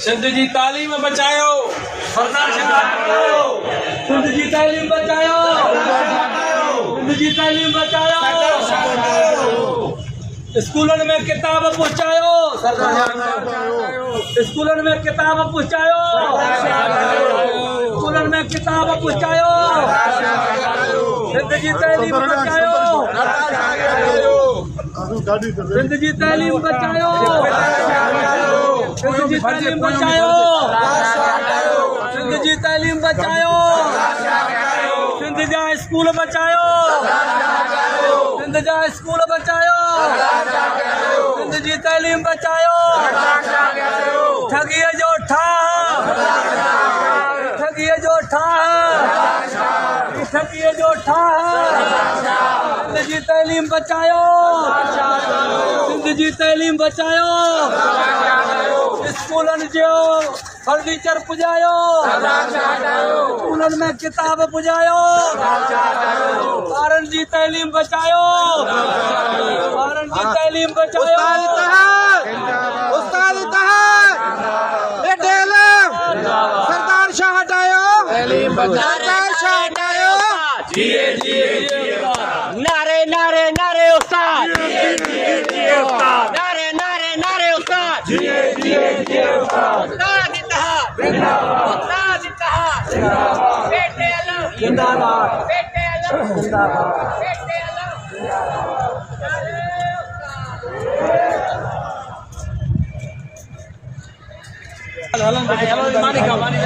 सिंध जी तालीम बचायो, सिंध जी तालीम बचायो, सिंध जी तालीम बचायो, स्कूलन में किताब पहुंचायो, स्कूलन में किताब पहुंचायो, स्कूलन में किताब पहुंचायो, सिंध जी तालीम बचायो, सिंध जी तालीम बचायो, सिंध जी तालीम बचायो, सिंध जी तालीम बचायो, सिंध जा स्कूल बचायो, सिंध जा स्कूल बचायो, सिंध जी तालीम बचायो, ठगीअ जो ठाह, ठगीअ जो ठाह, ठगीअ जो ठाह, सिंध जी तालीम बचायो, सिंध जी तालीम बचायो, स्कूलन जो फर्नीचर पुजायो, स्कूलन में किताब पुजायो, ॿारनि जी तालीम बचायो, ॿारनि जी तालीम बचायो, उस्ताद इत्तेहाद, सरदार शाह हटायो, सरदार शाह हटायो, नारे नारे नारे उस्ताद, नारे नारे नारे उस्ताद, उस्ताद इत्तेहाद, उस्ताद इत्तेहाद, बेटे अलग जिंदाबाद, बेटे अलग जिंदाबाद, बेटे अलग हलो मानी का मानी